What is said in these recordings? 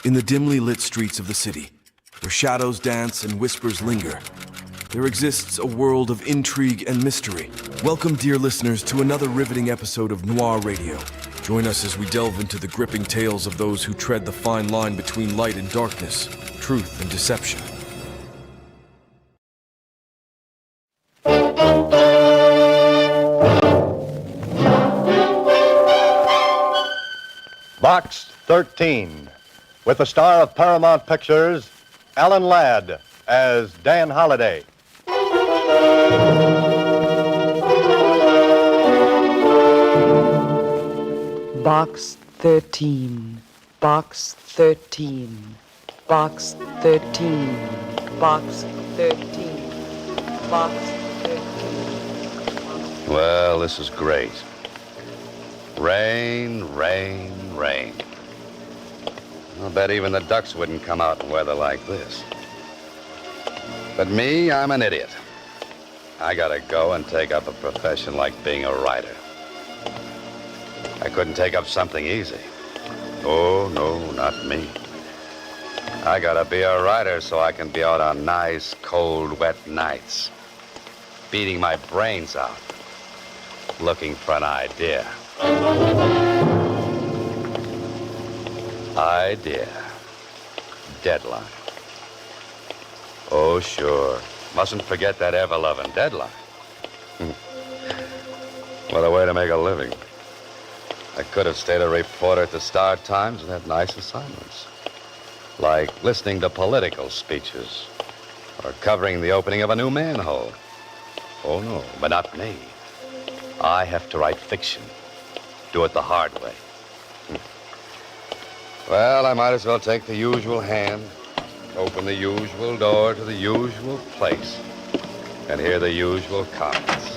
In the dimly lit streets of the city, where shadows dance and whispers linger, there exists a world of intrigue and mystery. Welcome, dear listeners, to another riveting episode of Noir Radio. Join us as we delve into the gripping tales of those who tread the fine line between light and darkness, truth and deception. Box 13, with the star of Paramount Pictures, Alan Ladd, as Dan Holliday. Box 13, Box 13, Box 13, Box 13, Box 13. Well, this is great. Rain, rain, rain. I'll bet even the ducks wouldn't come out in weather like this. But me, I'm an idiot. I gotta go and take up a profession like being a writer. I couldn't take up something easy. Oh, no, not me. I gotta be a writer so I can be out on nice, cold, wet nights, beating my brains out, looking for an idea. Idea. Deadline. Oh, sure. Mustn't forget that ever-loving deadline. What a way to make a living. I could have stayed a reporter at the Star Times and had nice assignments, like listening to political speeches or covering the opening of a new manhole. Oh, no, but not me. I have to write fiction. Do it the hard way. Well, I might as well take the usual hand, open the usual door to the usual place, and hear the usual comments.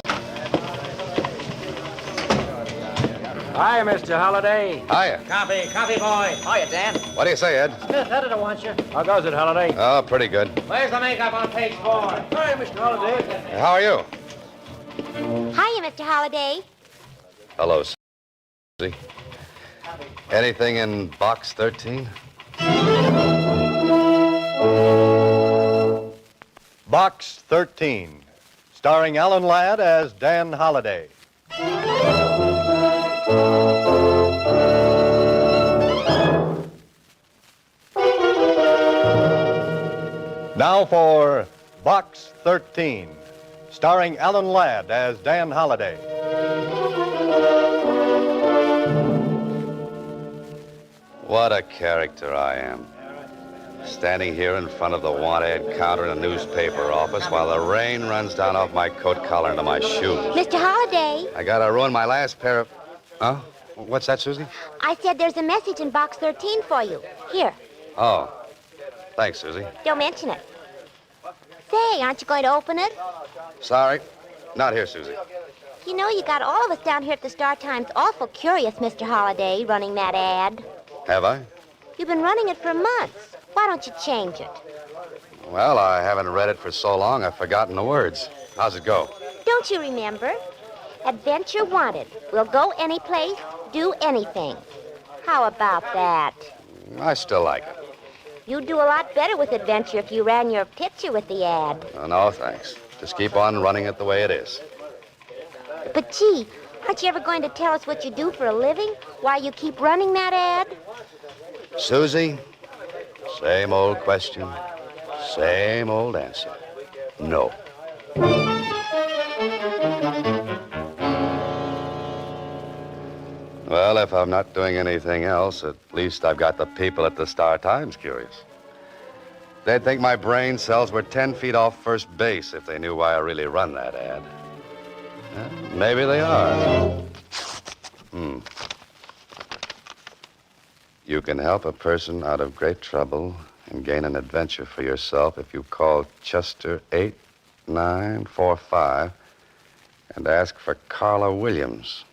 Hiya, Mr. Holliday. Hiya. Coffee boy. Hiya, Dan. What do you say, Ed? Smith, editor wants you. How goes it, Holliday? Oh, pretty good. Where's the makeup on page 4? Hiya, Mr. Holliday. How are you? Hiya, Mr. Holliday. Hello, Susie. Anything in box 13? Box 13, starring Alan Ladd as Dan Holliday. Now for Box 13, starring Alan Ladd as Dan Holliday. What a character I am. Standing here in front of the want-ad counter in a newspaper office while the rain runs down off my coat collar into my shoes. Mr. Holliday. I gotta ruin my last pair of... Huh? What's that, Susie? I said there's a message in box 13 for you. Here. Oh. Thanks, Susie. Don't mention it. Say, aren't you going to open it? Sorry. Not here, Susie. You know, you got all of us down here at the Star Times awful curious, Mr. Holliday, running that ad. Have I? You've been running it for months. Why don't you change it? Well, I haven't read it for so long, I've forgotten the words. How's it go? Don't you remember? Adventure wanted. We'll go any place, do anything. How about that? I still like it. You'd do a lot better with adventure if you ran your picture with the ad. Oh, no, thanks. Just keep on running it the way it is. But gee, aren't you ever going to tell us what you do for a living? Why you keep running that ad? Susie, same old question, same old answer. No. Well, if I'm not doing anything else, at least I've got the people at the Star Times curious. They'd think my brain cells were 10 feet off first base if they knew why I really run that ad. Maybe they are. You can help a person out of great trouble and gain an adventure for yourself if you call Chester 8945 and ask for Carla Williams.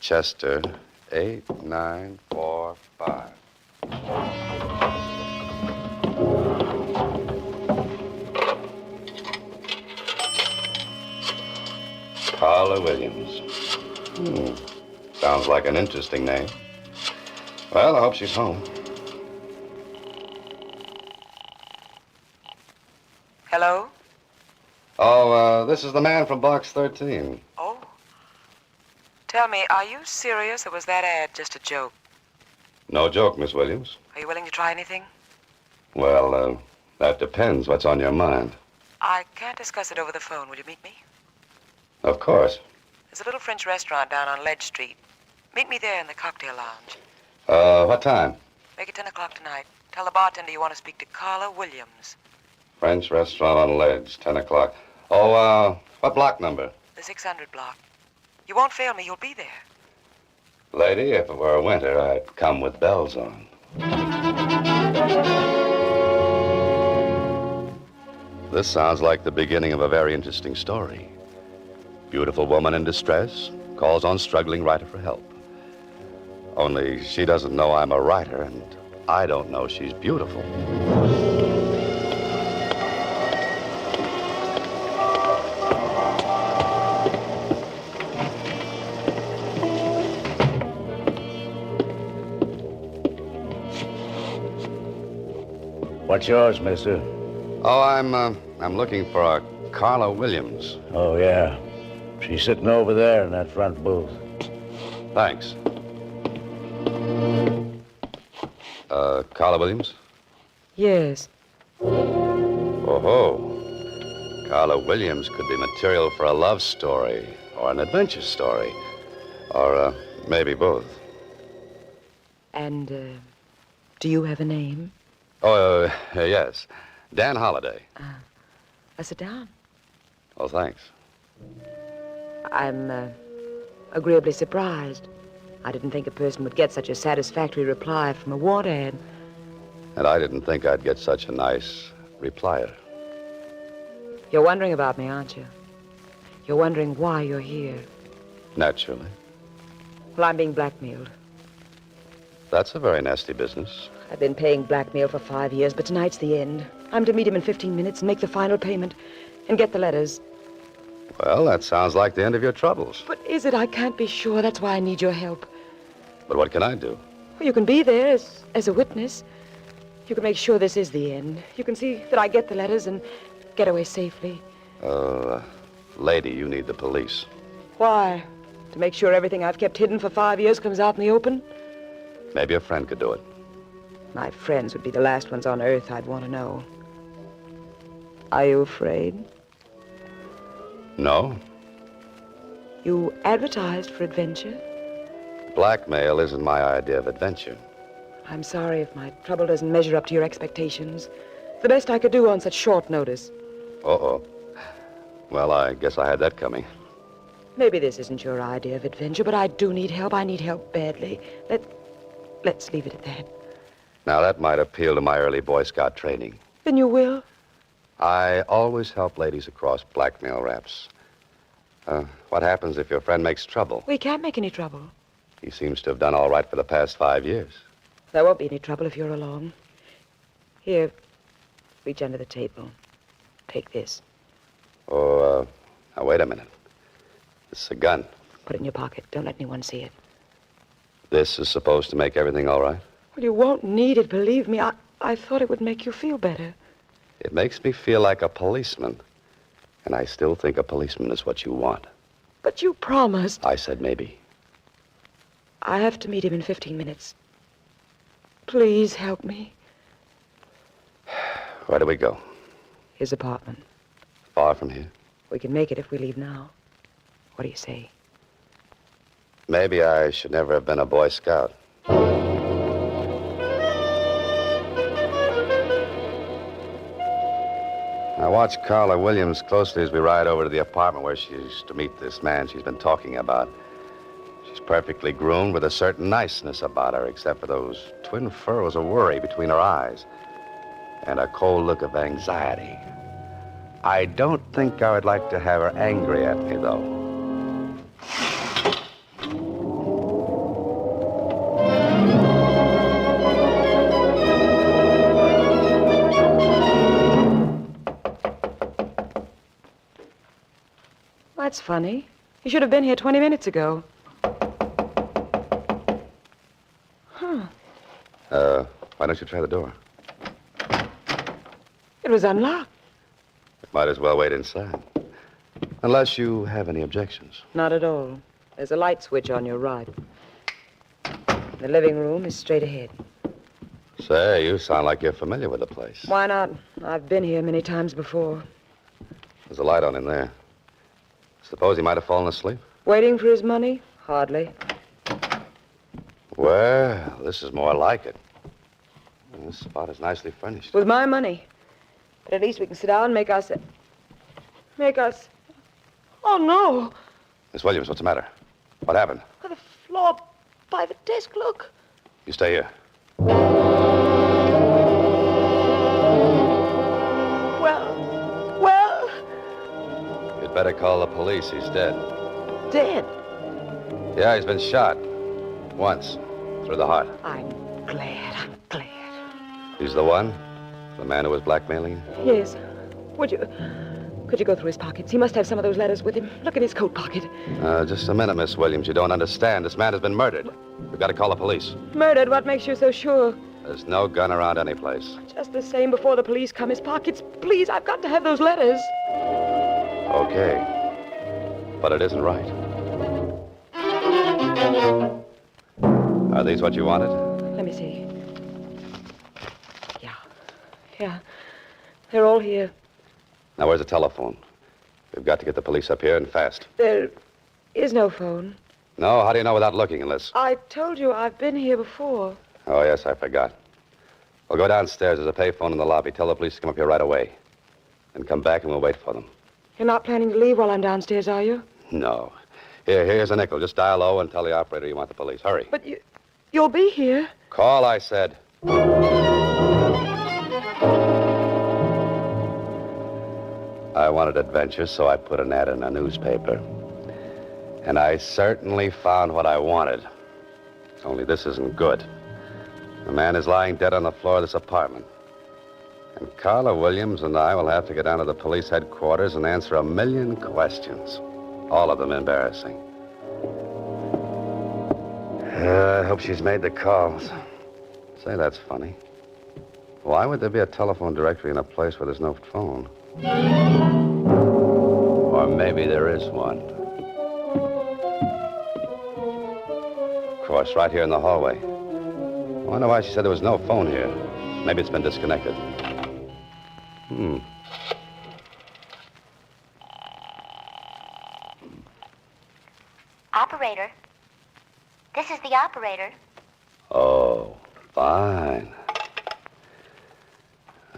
Chester 8945. Carla Williams. Sounds like an interesting name. Well, I hope she's home. Hello? Oh, this is the man from Box 13. Oh. Tell me, are you serious or was that ad just a joke? No joke, Miss Williams. Are you willing to try anything? Well, that depends. What's on your mind? I can't discuss it over the phone. Will you meet me? Of course. There's a little French restaurant down on Ledge Street. Meet me there in the cocktail lounge. What time? Make it 10 o'clock tonight. Tell the bartender you want to speak to Carla Williams. French restaurant on Ledge, 10 o'clock. Oh, what block number? The 600 block. You won't fail me. You'll be there. Lady, if it were winter, I'd come with bells on. This sounds like the beginning of a very interesting story. Beautiful woman in distress calls on struggling writer for help. Only she doesn't know I'm a writer, and I don't know she's beautiful. What's yours, mister? Oh, I'm looking for a Carla Williams. Oh, yeah. She's sitting over there in that front booth. Thanks. Carla Williams? Yes. Oh-ho. Carla Williams could be material for a love story or an adventure story. Or, maybe both. And, do you have a name? Oh, yes. Dan Holliday. Sit down. Oh, thanks. I'm, agreeably surprised. I didn't think a person would get such a satisfactory reply from a want ad. And I didn't think I'd get such a nice replier. You're wondering about me, aren't you? You're wondering why you're here. Naturally. Well, I'm being blackmailed. That's a very nasty business. I've been paying blackmail for 5 years, but tonight's the end. I'm to meet him in 15 minutes and make the final payment and get the letters. Well, that sounds like the end of your troubles. But is it? I can't be sure. That's why I need your help. But what can I do? Well, you can be there as a witness. You can make sure this is the end. You can see that I get the letters and get away safely. Lady, you need the police. Why? To make sure everything I've kept hidden for 5 years comes out in the open? Maybe a friend could do it. My friends would be the last ones on earth I'd want to know. Are you afraid? No. You advertised for adventure? Blackmail isn't my idea of adventure. I'm sorry if my trouble doesn't measure up to your expectations. It's the best I could do on such short notice. Uh-oh. Well, I guess I had that coming. Maybe this isn't your idea of adventure, but I do need help. I need help badly. Let's leave it at that. Now, that might appeal to my early Boy Scout training. Then you will? I always help ladies across blackmail raps. What happens if your friend makes trouble? We can't make any trouble. He seems to have done all right for the past 5 years. There won't be any trouble if you're along. Here, reach under the table. Take this. Oh, now, wait a minute. This is a gun. Put it in your pocket. Don't let anyone see it. This is supposed to make everything all right? Well, you won't need it, believe me. I thought it would make you feel better. It makes me feel like a policeman. And I still think a policeman is what you want. But you promised. I said maybe. I have to meet him in 15 minutes. Please help me. Where do we go? His apartment. Far from here? We can make it if we leave now. What do you say? Maybe I should never have been a Boy Scout. I watch Carla Williams closely as we ride over to the apartment where she's to meet this man she's been talking about. She's perfectly groomed with a certain niceness about her, except for those twin furrows of worry between her eyes and a cold look of anxiety. I don't think I would like to have her angry at me, though. That's funny. You should have been here 20 minutes ago. Why don't you try the door? It was unlocked. Might as well wait inside. Unless you have any objections. Not at all. There's a light switch on your right. The living room is straight ahead. Say, you sound like you're familiar with the place. Why not? I've been here many times before. There's a light on in there. Suppose he might have fallen asleep? Waiting for his money? Hardly. Well, this is more like it. This spot is nicely furnished. With my money. But at least we can sit down and make us... Oh, no. Miss Williams, what's the matter? What happened? Oh, the floor by the desk, look. You stay here. Well... You'd better call the police. He's dead. Dead. Yeah, he's been shot. Once. Through the heart. I'm glad. He's the one? The man who was blackmailing you? Yes. Could you go through his pockets? He must have some of those letters with him. Look in his coat pocket. Just a minute, Miss Williams. You don't understand. This man has been murdered. We've got to call the police. Murdered? What makes you so sure? There's no gun around any place. Just the same before the police come. His pockets. Please, I've got to have those letters. Okay. But it isn't right. Are these what you wanted? Let me see. Yeah. They're all here. Now, where's the telephone? We've got to get the police up here and fast. There is no phone. No? How do you know without looking unless... I told you I've been here before. Oh, yes, I forgot. We'll go downstairs. There's a payphone in the lobby. Tell the police to come up here right away. Then come back and we'll wait for them. You're not planning to leave while I'm downstairs, are you? No. Here's a nickel. Just dial low and tell the operator you want the police. Hurry. But you'll be here. Call, I said. I wanted adventure, so I put an ad in a newspaper. And I certainly found what I wanted. Only this isn't good. The man is lying dead on the floor of this apartment. And Carla Williams and I will have to get down to the police headquarters and answer 1,000,000 questions. All of them embarrassing. I hope she's made the calls. Say, that's funny. Why would there be a telephone directory in a place where there's no phone? Or maybe there is one. Of course, right here in the hallway. I wonder why she said there was no phone here. Maybe it's been disconnected. Operator. This is the operator. Oh, fine.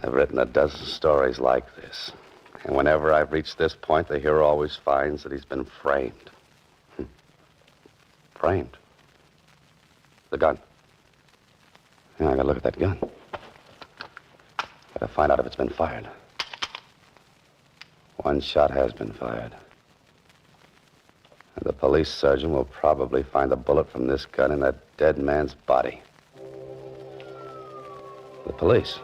I've written a dozen stories like this. And whenever I've reached this point, the hero always finds that he's been framed. Framed? The gun. Yeah, I gotta look at that gun. Gotta find out if it's been fired. One shot has been fired. And the police surgeon will probably find a bullet from this gun in that dead man's body. The police.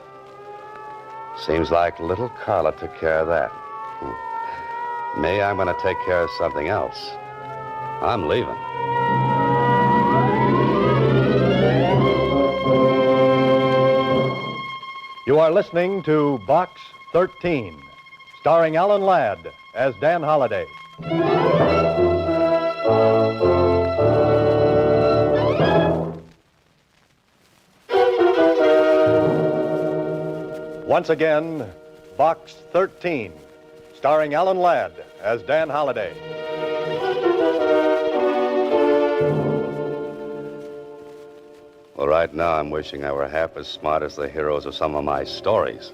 Seems like little Carla took care of that. Me, I'm gonna take care of something else. I'm leaving. You are listening to Box 13, starring Alan Ladd as Dan Holliday. Once again, Box 13, starring Alan Ladd as Dan Holliday. Well, right now, I'm wishing I were half as smart as the heroes of some of my stories.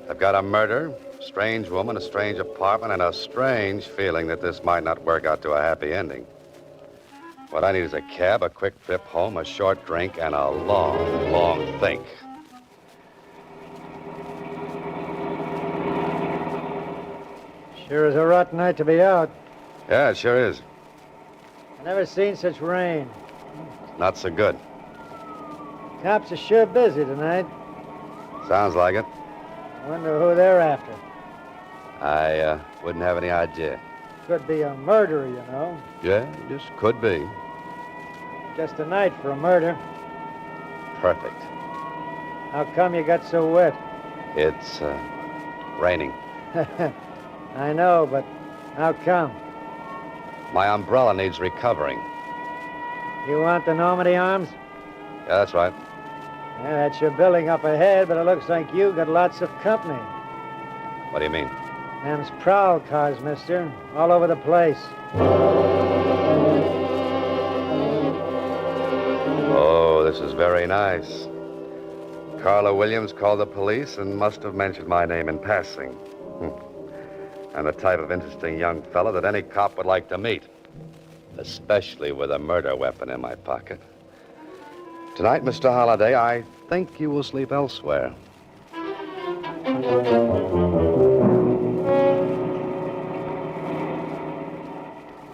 I've got a murder, a strange woman, a strange apartment, and a strange feeling that this might not work out to a happy ending. What I need is a cab, a quick trip home, a short drink, and a long, long think. Sure is a rotten night to be out. Yeah, it sure is. I never seen such rain. Not so good. Cops are sure busy tonight. Sounds like it. Wonder who they're after. I wouldn't have any idea. Could be a murderer, you know. Yeah, just could be. Just a night for a murder. Perfect. How come you got so wet? It's raining. I know, but how come? My umbrella needs recovering. You want the Normandy arms? Yeah, that's right. Yeah, that's your building up ahead, but it looks like you got lots of company. What do you mean? Them's prowl cars, mister. All over the place. Oh, this is very nice. Carla Williams called the police and must have mentioned my name in passing. I'm the type of interesting young fellow that any cop would like to meet, especially with a murder weapon in my pocket. Tonight, Mr. Holliday, I think you will sleep elsewhere.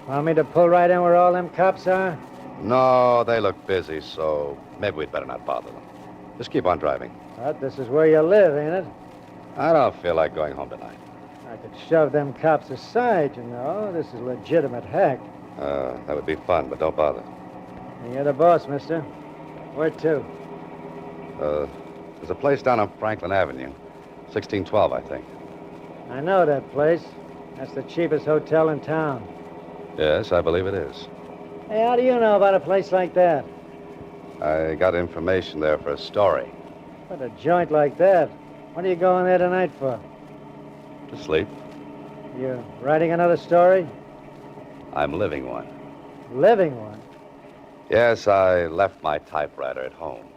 Want me to pull right in where all them cops are? No, they look busy, so maybe we'd better not bother them. Just keep on driving. But this is where you live, ain't it? I don't feel like going home tonight. I could shove them cops aside, you know. This is legitimate hack. That would be fun, but don't bother. You're the boss, mister. Where to? There's a place down on Franklin Avenue. 1612, I think. I know that place. That's the cheapest hotel in town. Yes, I believe it is. Hey, how do you know about a place like that? I got information there for a story. But a joint like that, what are you going there tonight for? To sleep? You writing another story? I'm living one. Living one? Yes, I left my typewriter at home.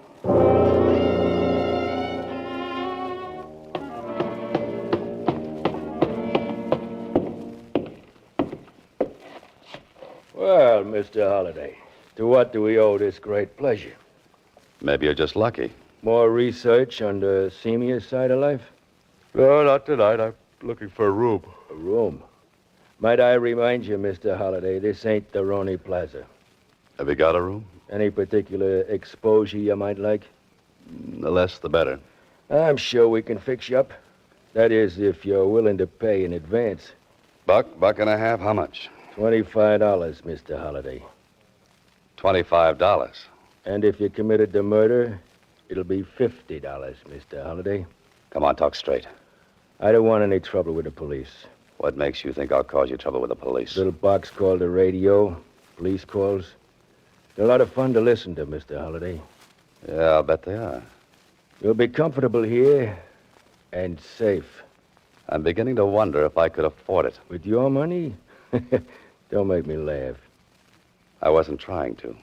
Well, Mr. Holliday, to what do we owe this great pleasure? Maybe you're just lucky. More research on the seamier side of life? No, not tonight. I'm looking for a room. A room. Might I remind you, Mr. Holliday, this ain't the Roney Plaza. Have you got a room? Any particular exposure you might like? The less, the better. I'm sure we can fix you up. That is, if you're willing to pay in advance. Buck and a half? How much? $25, Mr. Holliday. $25. And if you committed the murder, it'll be $50, Mr. Holliday. Come on, talk straight. I don't want any trouble with the police. What makes you think I'll cause you trouble with the police? Little box called the radio, police calls. They're a lot of fun to listen to, Mr. Holliday. Yeah, I'll bet they are. You'll be comfortable here and safe. I'm beginning to wonder if I could afford it. With your money? Don't make me laugh. I wasn't trying to.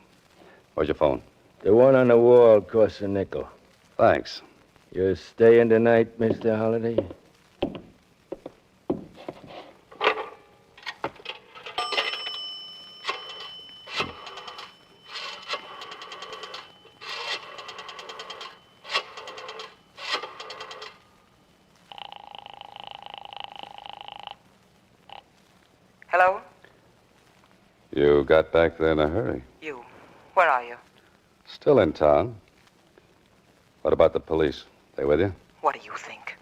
Where's your phone? The one on the wall costs a nickel. Thanks. You're staying tonight, Mr. Holliday? Hello? You got back there in a hurry. You. Where are you? Still in town. What about the police? They with you? What do you think?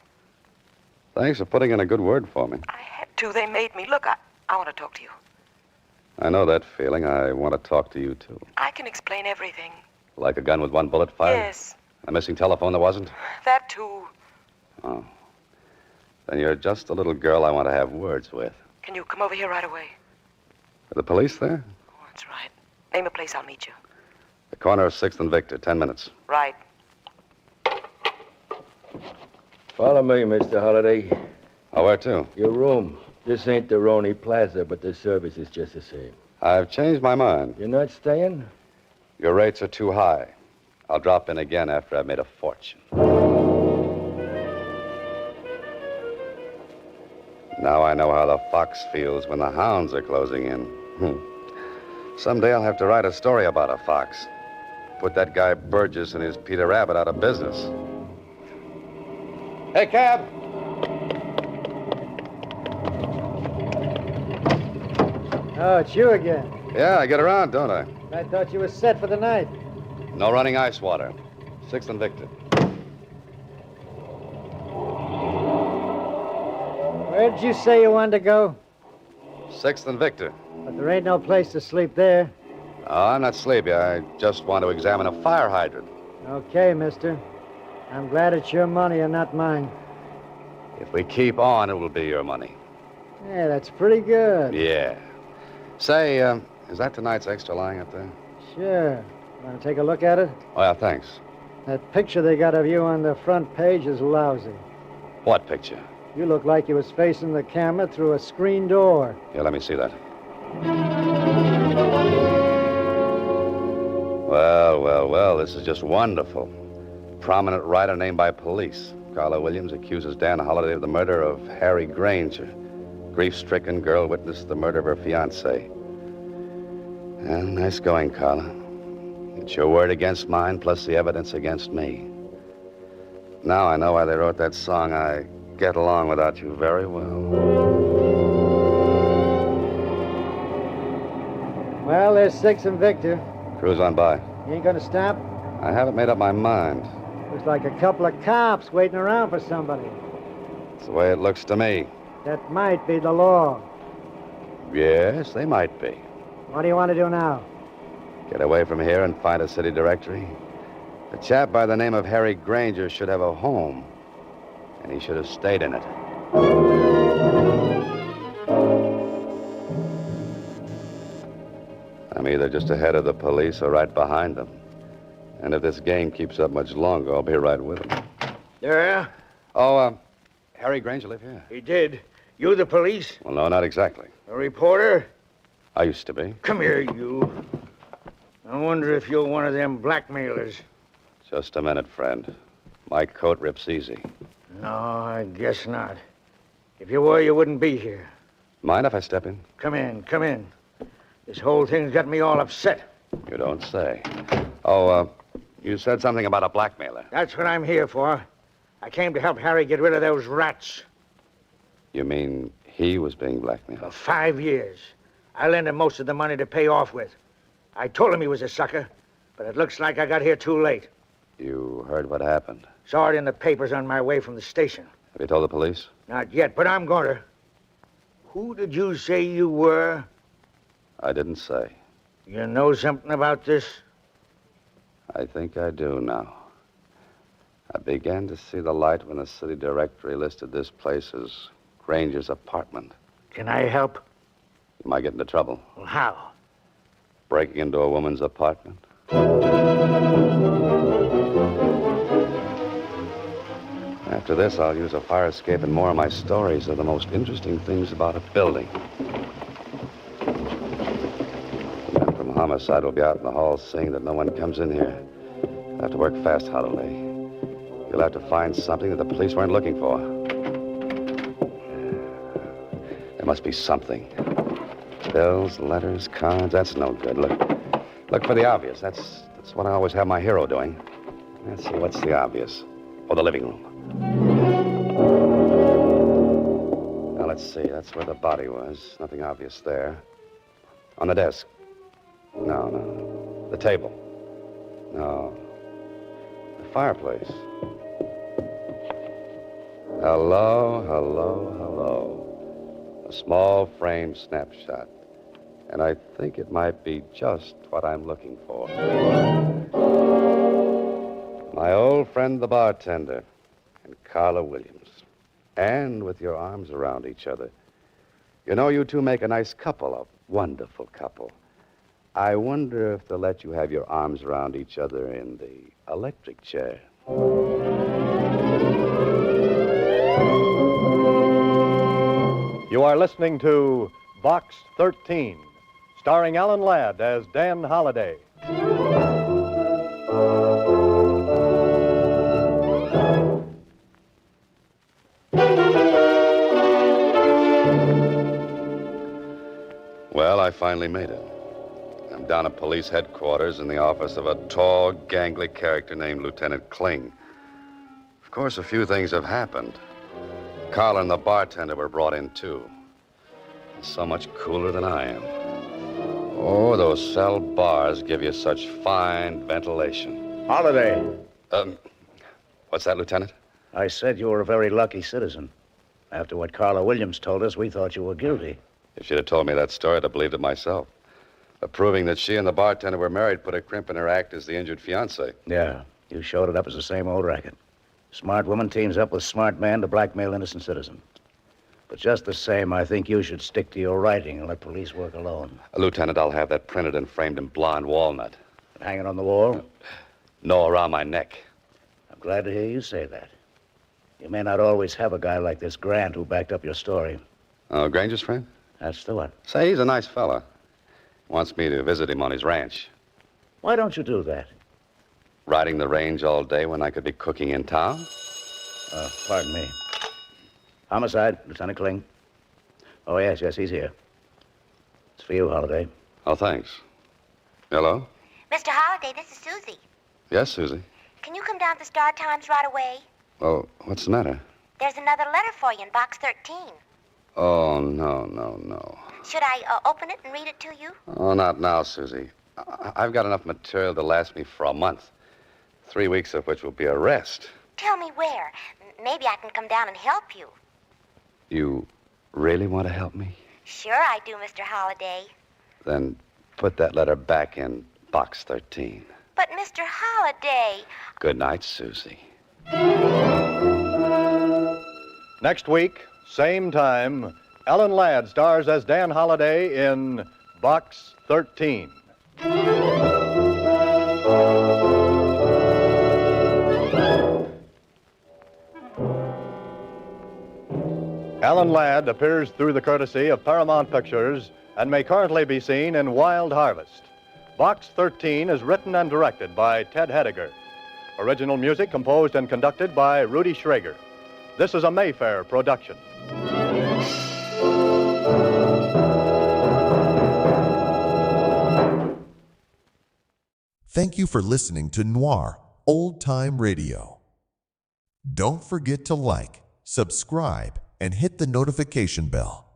Thanks for putting in a good word for me. I had to. They made me. Look, I want to talk to you. I know that feeling. I want to talk to you, too. I can explain everything. Like a gun with one bullet fired? Yes. A missing telephone that wasn't? That, too. Oh. Then you're just a little girl I want to have words with. Can you come over here right away? Are the police there? Oh, that's right. Name a place, I'll meet you. The corner of 6th and Victor, 10 minutes. Right. Follow me, Mr. Holliday. Oh, where to? Your room. This ain't the Roney Plaza, but the service is just the same. I've changed my mind. You're not staying? Your rates are too high. I'll drop in again after I've made a fortune. Now I know how the fox feels when the hounds are closing in. Someday I'll have to write a story about a fox. Put that guy Burgess and his Peter Rabbit out of business. Hey, cab! Oh, it's you again. Yeah, I get around, don't I? I thought you were set for the night. No running ice water. 6th and Victor. Where did you say you wanted to go? 6th and Victor. But there ain't no place to sleep there. Oh, I'm not sleepy. I just want to examine a fire hydrant. Okay, mister. I'm glad it's your money and not mine. If we keep on, it will be your money. Yeah, that's pretty good. Yeah. Say, is that tonight's extra lying up there? Sure. Want to take a look at it? Oh, yeah, thanks. That picture they got of you on the front page is lousy. What picture? You look like you was facing the camera through a screen door. Yeah, let me see that. Well, this is just wonderful. Prominent writer named by police. Carla Williams accuses Dan Holliday of the murder of Harry Granger. Grief-stricken girl witnessed the murder of her fiancé. Well, nice going, Carla. It's your word against mine, plus the evidence against me. Now I know why they wrote that song, I Get Along Without You Very Well. Well, there's Six and Victor. Cruise on by. You ain't gonna stop? I haven't made up my mind. Looks like a couple of cops waiting around for somebody. It's the way it looks to me. That might be the law. Yes, they might be. What do you want to do now? Get away from here and find a city directory. A chap by the name of Harry Granger should have a home, and he should have stayed in it. I'm either just ahead of the police or right behind them. And if this game keeps up much longer, I'll be right with them. Yeah, Oh, Harry Granger live here? he did. You the police? Well, no, not exactly. A reporter? I used to be. Come here, you. I wonder if you're one of them blackmailers. Just a minute, friend. My coat rips easy. No, I guess not. If you were, you wouldn't be here. Mind if I step in? Come in, come in. This whole thing's got me all upset. You don't say. Oh, you said something about a blackmailer. That's what I'm here for. I came to help Harry get rid of those rats. You mean he was being blackmailed? For 5 years. I lent him most of the money to pay off with. I told him he was a sucker, but it looks like I got here too late. You heard what happened. Saw it in the papers on my way from the station. Have you told the police? Not yet, but I'm going to. Who did you say you were? I didn't say. You know something about this? I think I do now. I began to see the light when the city directory listed this place as Granger's apartment. Can I help? You might get into trouble. Well, how? Breaking into a woman's apartment. After this, I'll use a fire escape, and more of my stories are the most interesting things about a building. The men from homicide will be out in the hall seeing that no one comes in here. You'll have to work fast, Holloway. You'll have to find something that the police weren't looking for. There must be something. Bills, letters, cards, that's no good. Look for the obvious. That's what I always have my hero doing. Let's see, what's the obvious? Oh, the living room. Now, let's see. That's where the body was. Nothing obvious there. On the desk. No. The table. No. The fireplace. Hello. A small frame snapshot. And I think it might be just what I'm looking for. My old friend, the bartender, and Carla Williams. And with your arms around each other. You know, you two make a nice couple, a wonderful couple. I wonder if they'll let you have your arms around each other in the electric chair. You are listening to Box 13, starring Alan Ladd as Dan Holliday. Well, I finally made it. I'm down at police headquarters in the office of a tall, gangly character named Lieutenant Kling. Of course, a few things have happened. Carla and the bartender were brought in, too. And so much cooler than I am. Oh, those cell bars give you such fine ventilation. Holiday. What's that, Lieutenant? I said you were a very lucky citizen. After what Carla Williams told us, we thought you were guilty. If she'd have told me that story, I'd have believed it myself. But proving that she and the bartender were married put a crimp in her act as the injured fiancé. Yeah, you showed it up as the same old racket. Smart woman teams up with smart man to blackmail innocent citizen. But just the same, I think you should stick to your writing and let police work alone. Lieutenant, I'll have that printed and framed in blonde walnut. And hang it on the wall? No, around my neck. I'm glad to hear you say that. You may not always have a guy like this Grant who backed up your story. Oh, Granger's friend? That's the one. Say, he's a nice fella. Wants me to visit him on his ranch. Why don't you do that? Riding the range all day when I could be cooking in town? Pardon me. Homicide, Lieutenant Kling. Oh, yes, he's here. It's for you, Holliday. Oh, thanks. Hello? Mr. Holliday, this is Susie. Yes, Susie. Can you come down to the Star Times right away? Oh, what's the matter? There's another letter for you in box 13. Oh, no. Should I open it and read it to you? Oh, not now, Susie. I've got enough material to last me for a month. 3 weeks of which will be a rest. Tell me where. Maybe I can come down and help you. You really want to help me? Sure I do, Mr. Holliday. Then put that letter back in box 13. But, Mr. Holliday... Good night, Susie. Next week, same time, Alan Ladd stars as Dan Holliday in Box 13. Alan Ladd appears through the courtesy of Paramount Pictures and may currently be seen in Wild Harvest. Box 13 is written and directed by Ted Hediger. Original music composed and conducted by Rudy Schrager. This is a Mayfair production. Thank you for listening to Noir Old Time Radio. Don't forget to like, subscribe, and hit the notification bell.